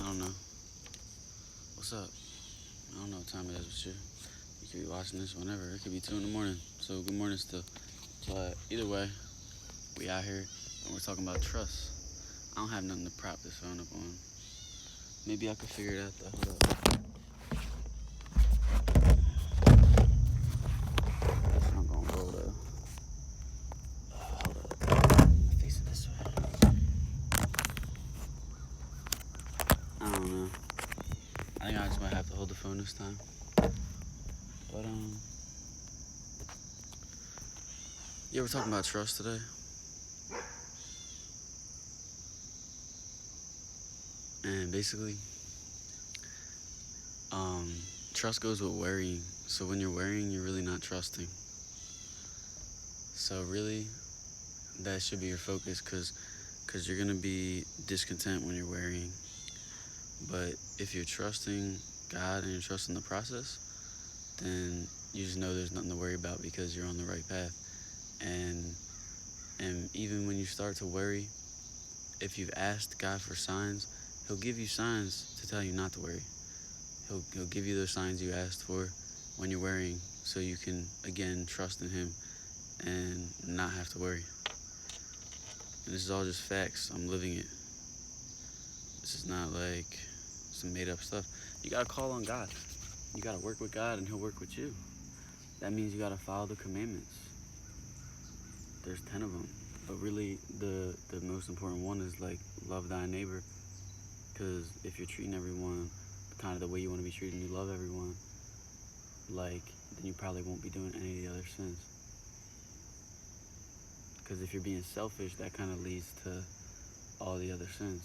don't know. What's up? I don't know what time it is with you. You could be watching this whenever. It could be 2 in the morning. So good morning still. But either way, we out here and we're talking about trust. I don't have nothing to prop this phone up on. Maybe I could figure it out though. Hold up. It's not gonna roll though. Hold up. Face it this way. I don't know. I think I just might have to hold the phone this time. But yeah, we're talking about trust today. And basically, trust goes with worrying. So when you're worrying, you're really not trusting. So really, that should be your focus, cause you're gonna be discontent when you're worrying. But if you're trusting God and you're trusting the process, then you just know there's nothing to worry about because you're on the right path. And even when you start to worry, if you've asked God for signs, He'll give you signs to tell you not to worry. He'll give you those signs you asked for when you're worrying, so you can again trust in Him and not have to worry. And this is all just facts. I'm living it. This is not like some made up stuff. You gotta call on God. You gotta work with God and He'll work with you. That means you gotta follow the commandments. There's 10 of them. But really, the most important one is like love thy neighbor. Because if you're treating everyone kind of the way you want to be treated and you love everyone, like, then you probably won't be doing any of the other sins. Because if you're being selfish, that kind of leads to all the other sins.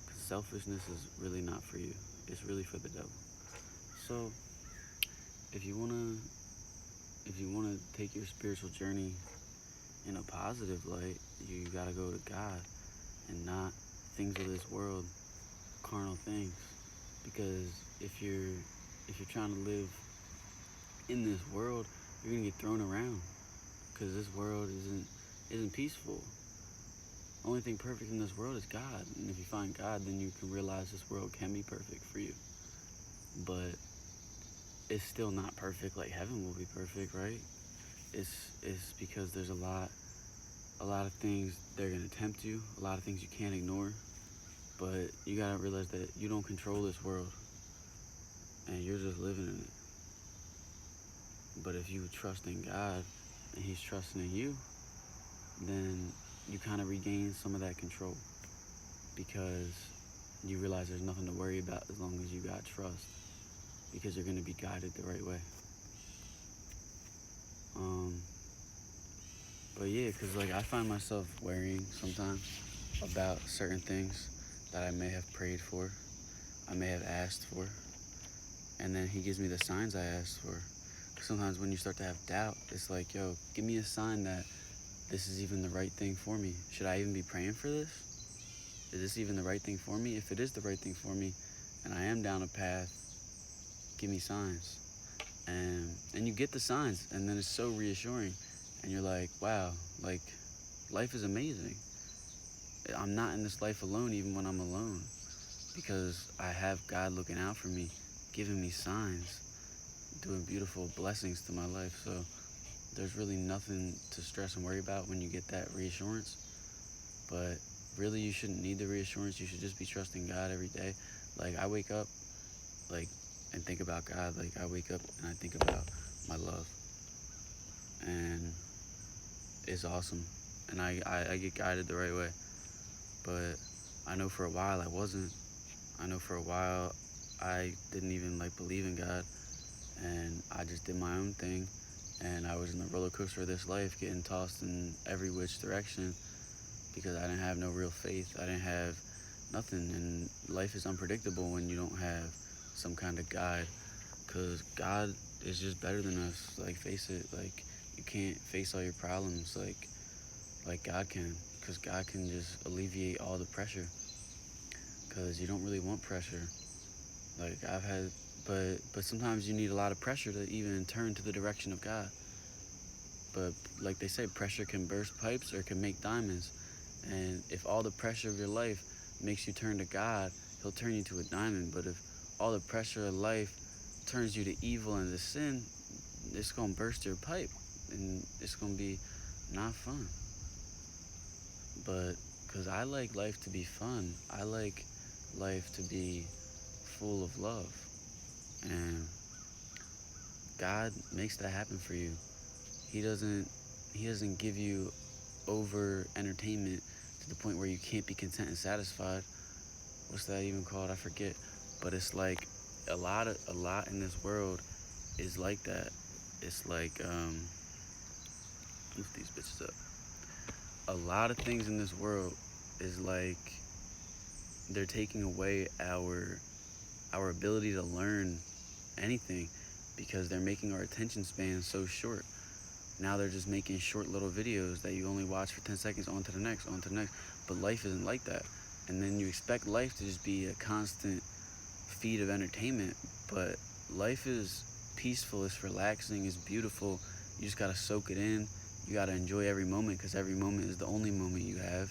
Because selfishness is really not for you. It's really for the devil. So, if you wanna take your spiritual journey in a positive light, you gotta go to God and not things of this world, carnal things. Because if you're trying to live in this world, you're gonna get thrown around. Because this world isn't peaceful. Only thing perfect in this world is God. And if you find God, then you can realize this world can be perfect for you. But it's still not perfect like heaven will be perfect, right? It's because there's a lot of things that are gonna tempt you, a lot of things you can't ignore. But you gotta realize that you don't control this world, and you're just living in it. But if you trust in God and He's trusting in you, then you kind of regain some of that control, because you realize there's nothing to worry about as long as you got trust, because you're gonna be guided the right way. But yeah, because like I find myself worrying sometimes about certain things that I may have prayed for, I may have asked for, and then He gives me the signs I asked for. Sometimes when you start to have doubt, it's like, yo, give me a sign that this is even the right thing for me. Should I even be praying for this? Is this even the right thing for me? If it is the right thing for me, and I am down a path, give me signs. And you get the signs, and then it's so reassuring. And you're like, wow, like, life is amazing. I'm not in this life alone even when I'm alone, because I have God looking out for me, giving me signs, doing beautiful blessings to my life. So there's really nothing to stress and worry about when you get that reassurance. But really, you shouldn't need the reassurance. You should just be trusting God every day. Like, I wake up, like, and think about God. Like, I wake up and I think about my love. And it's awesome. And I get guided the right way. But I know for a while I wasn't. I know for a while I didn't even, like, believe in God. And I just did my own thing. And I was in the roller coaster of this life, getting tossed in every which direction, because I didn't have no real faith. I didn't have nothing. And life is unpredictable when you don't have some kind of guide, because God is just better than us. Like, face it. Like, you can't face all your problems like God can, because God can just alleviate all the pressure, because you don't really want pressure. Like, I've had, but sometimes you need a lot of pressure to even turn to the direction of God. But like they say, pressure can burst pipes or can make diamonds. And if all the pressure of your life makes you turn to God he'll turn you to a diamond. But if all the pressure of life turns you to evil and to sin, it's gonna burst your pipe, and it's gonna be not fun. But because I like life to be fun, I like life to be full of love, and God makes that happen for you. He doesn't give you over entertainment to the point where you can't be content and satisfied. What's that even called? I forget. But it's like a lot in this world is like that. It's like lift these bitches up. A lot of things in this world is like they're taking away our ability to learn anything, because they're making our attention span so short. Now they're just making short little videos that you only watch for 10 seconds, on to the next, on to the next. But life isn't like that. And then you expect life to just be a constant feed of entertainment. But life is peaceful, it's relaxing, it's beautiful. You just gotta soak it in. You gotta enjoy every moment, because every moment is the only moment you have.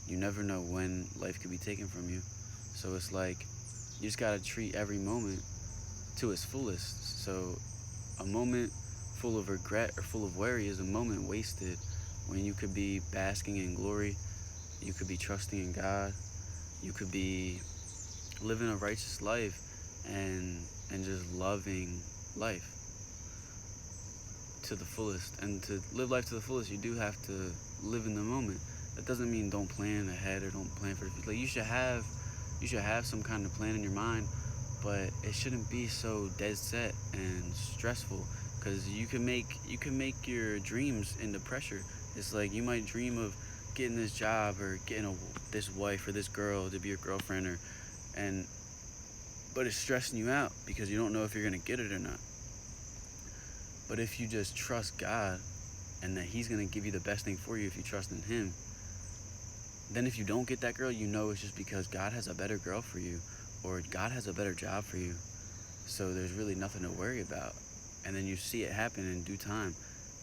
You never know when life could be taken from you. So it's like you just gotta treat every moment to its fullest. So a moment full of regret or full of worry is a moment wasted, when you could be basking in glory, you could be trusting in God, you could be living a righteous life, and just loving life to the fullest. And to live life to the fullest, you do have to live in the moment. That doesn't mean don't plan ahead or don't plan for the future. Like you should have some kind of plan in your mind, but it shouldn't be so dead set and stressful, because you can make your dreams into pressure. It's like you might dream of getting this job or getting this wife or this girl to be your girlfriend, but it's stressing you out because you don't know if you're gonna get it or not. But if you just trust God and that He's gonna give you the best thing for you if you trust in Him, then if you don't get that girl, you know it's just because God has a better girl for you, or God has a better job for you. So there's really nothing to worry about. And then you see it happen in due time.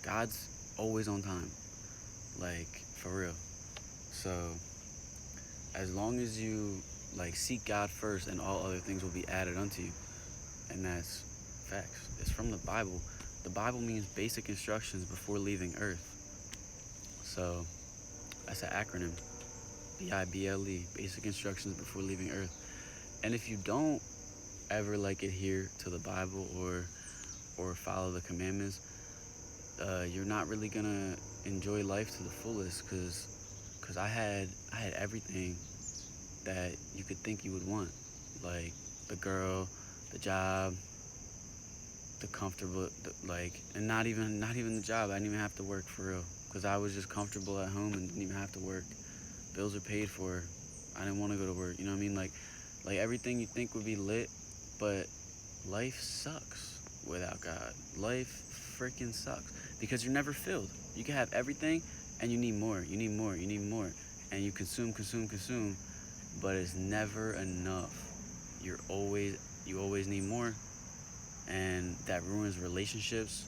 God's always on time, like for real. So as long as you like seek God first, and all other things will be added unto you. And that's facts. It's from the Bible. The Bible means basic instructions before leaving earth. So that's an acronym. BIBLE, basic instructions before leaving earth. And if you don't ever like adhere to the Bible or follow the commandments, you're not really gonna enjoy life to the fullest, because I had everything that you could think you would want, like the girl, the job, the comfortable, and not even the job. I didn't even have to work for real, because I was just comfortable at home and didn't even have to work. Bills are paid for. I didn't want to go to work. You know what I mean? Like everything you think would be lit, but life sucks without God. Life freaking sucks, because you're never filled. You can have everything and you need more. You need more. You need more. And you consume, but it's never enough. You always need more. And that ruins relationships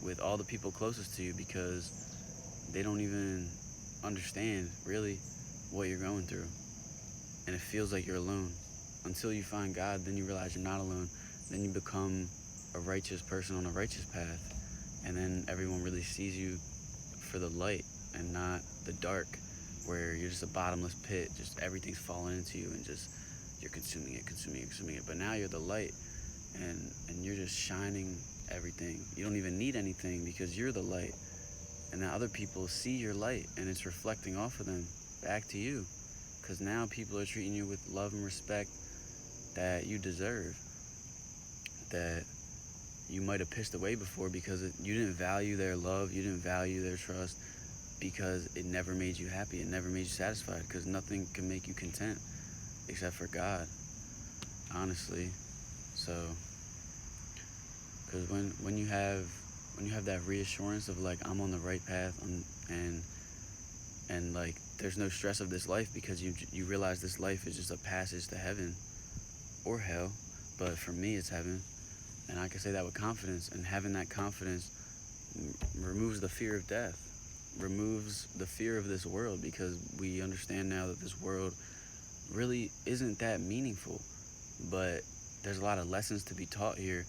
with all the people closest to you, because they don't even understand really what you're going through. And it feels like you're alone. Until you find God, then you realize you're not alone. Then you become a righteous person on a righteous path. And then everyone really sees you for the light and not the dark, where you're just a bottomless pit, just everything's falling into you and just you're consuming it. But now you're the light, and you're just shining everything. You don't even need anything, because you're the light. And now other people see your light, and it's reflecting off of them back to you, because now people are treating you with love and respect that you deserve, that you might have pissed away before, because you didn't value their love, you didn't value their trust, because it never made you happy, it never made you satisfied, because nothing can make you content except for God, honestly. So, because when you have that reassurance of like, I'm on the right path, and like there's no stress of this life, because you realize this life is just a passage to heaven or hell, but for me it's heaven, and I can say that with confidence. And having that confidence removes the fear of death, removes the fear of this world, because we understand now that this world really isn't that meaningful. But there's a lot of lessons to be taught here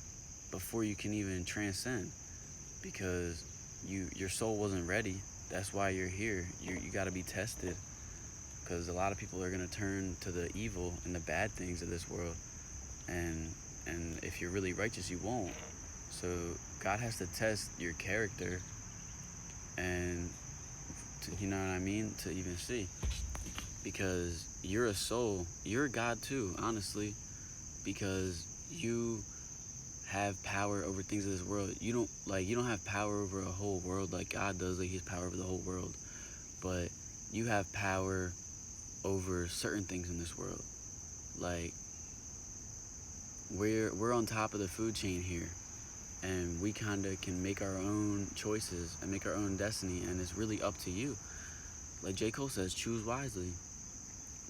before you can even transcend, because your soul wasn't ready. That's why you're here. You got to be tested, because a lot of people are going to turn to the evil and the bad things of this world, and if you're really righteous, you won't. So God has to test your character, and you know what I mean, to even see, because you're a soul, you're a God too, honestly, because you have power over things of this world. You don't have power over a whole world like God does. Like, He has power over the whole world, but you have power over certain things in this world. Like, we're on top of the food chain here, and we kind of can make our own choices and make our own destiny, and it's really up to you. Like J. Cole says, choose wisely.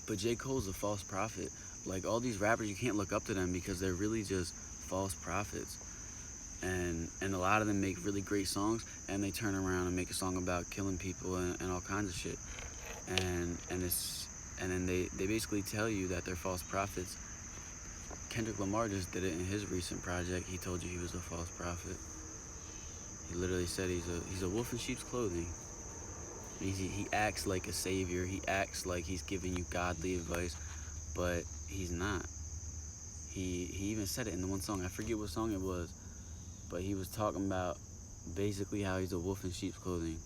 But J. Cole's a false prophet. Like, all these rappers, you can't look up to them because they're really just false prophets. And a lot of them make really great songs, and they turn around and make a song about killing people and all kinds of shit. And then they basically tell you that they're false prophets. Kendrick Lamar just did it in his recent project. He told you he was a false prophet. He literally said he's a wolf in sheep's clothing. He acts like a savior. He acts like he's giving you godly advice, but he's not. He even said it in the one song. I forget what song it was, but he was talking about basically how he's a wolf in sheep's clothing.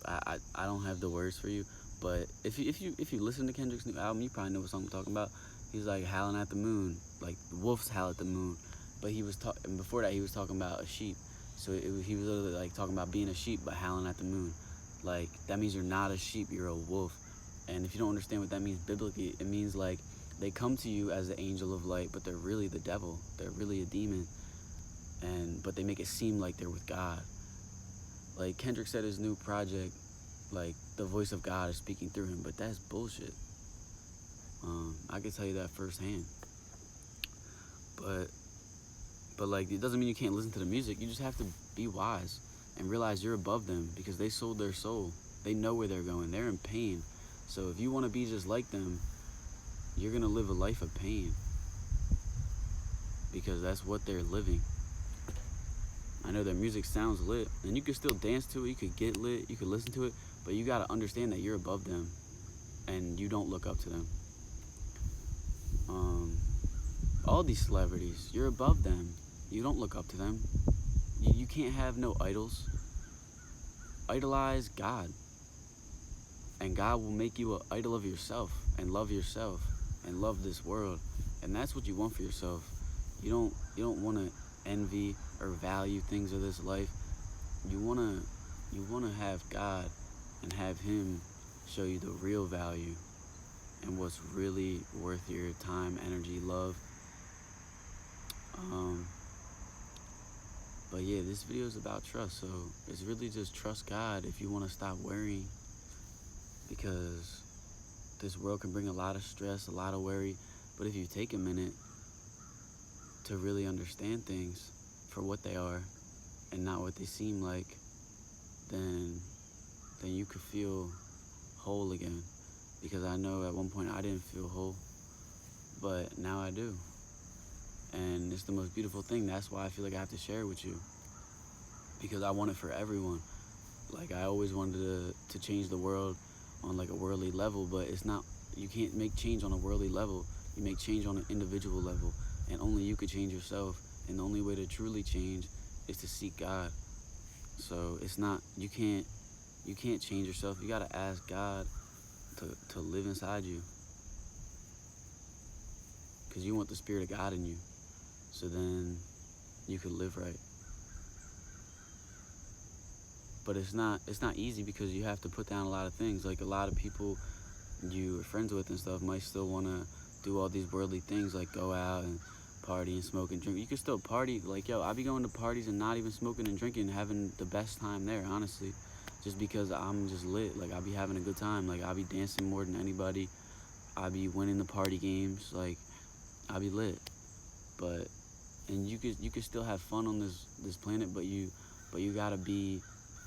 I don't have the words for you, but if you listen to Kendrick's new album, you probably know what song I'm talking about. He's like howling at the moon, like the wolves howl at the moon. But he was talking before that. He was talking about a sheep. So he was literally like talking about being a sheep but howling at the moon. Like, that means you're not a sheep, you're a wolf. And if you don't understand what that means biblically, it means like they come to you as the angel of light, but they're really the devil. They're really a demon. But they make it seem like they're with God. Like Kendrick said, his new project, like the voice of God is speaking through him, but that's bullshit. I can tell you that firsthand. But like, it doesn't mean you can't listen to the music. You just have to be wise and realize you're above them, because they sold their soul. They know where they're going. They're in pain. So if you want to be just like them, you're going to live a life of pain, because that's what they're living. I know their music sounds lit, and you can still dance to it. You could get lit. You could listen to it, but you got to understand that you're above them, and you don't look up to them. All these celebrities, you're above them. You don't look up to them. You can't have no idols. Idolize God, and God will make you an idol of yourself and love this world, and that's what you want for yourself. You don't want to envy or value things of this life. You want to have God and have Him show you the real value and what's really worth your time, energy, love. But yeah, this video is about trust, so it's really just trust God if you want to stop worrying, because this world can bring a lot of stress, a lot of worry. But if you take a minute to really understand things for what they are and not what they seem like, then you could feel whole again. Because I know at one point I didn't feel whole, but now I do. And it's the most beautiful thing. That's why I feel like I have to share it with you, because I want it for everyone. Like, I always wanted to change the world on like a worldly level, but it's not, you can't make change on a worldly level. You make change on an individual level, and only you could change yourself. And the only way to truly change is to seek God. So it's not, you can't change yourself. You gotta ask God to live inside you, because you want the Spirit of God in you, so then you could live right. But it's not easy, because you have to put down a lot of things. Like, a lot of people you are friends with and stuff might still want to do all these worldly things, like go out and party and smoke and drink. You can still party. Like, yo, I be going to parties and not even smoking and drinking and having the best time there, honestly, just because I'm just lit. Like, I be having a good time. Like, I be dancing more than anybody. I be winning the party games. Like, I be lit. And you could still have fun on this planet, but you gotta be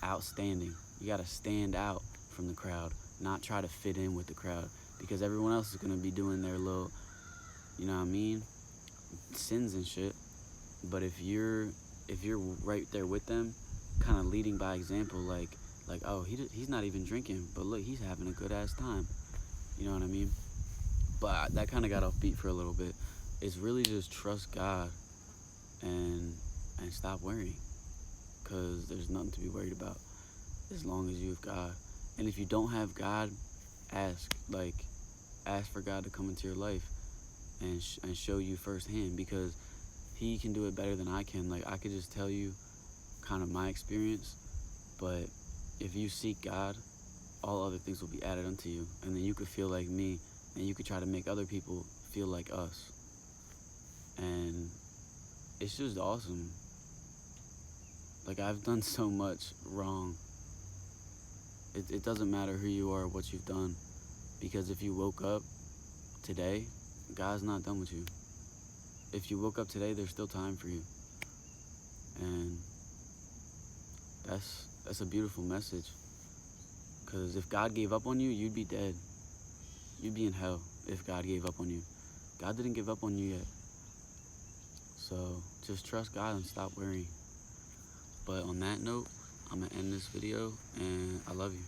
outstanding. You gotta stand out from the crowd, not try to fit in with the crowd, because everyone else is gonna be doing their little, you know what I mean, sins and shit. But if you're right there with them, kind of leading by example, like oh, he's not even drinking, but look, he's having a good ass time. You know what I mean? But that kind of got off beat for a little bit. It's really just trust God and stop worrying, because there's nothing to be worried about as long as you have God. And if you don't have God, ask for God to come into your life and show you firsthand, because he can do it better than I can. Like, I could just tell you kind of my experience, but if you seek God, all other things will be added unto you, and then you could feel like me, and you could try to make other people feel like us, and it's just awesome. Like, I've done so much wrong. It doesn't matter who you are or what you've done, because if you woke up today, God's not done with you. If you woke up today, there's still time for you. And that's a beautiful message, because if God gave up on you, you'd be dead. You'd be in hell if God gave up on you. God didn't give up on you yet. So just trust God and stop worrying. But on that note, I'm gonna end this video, and I love you.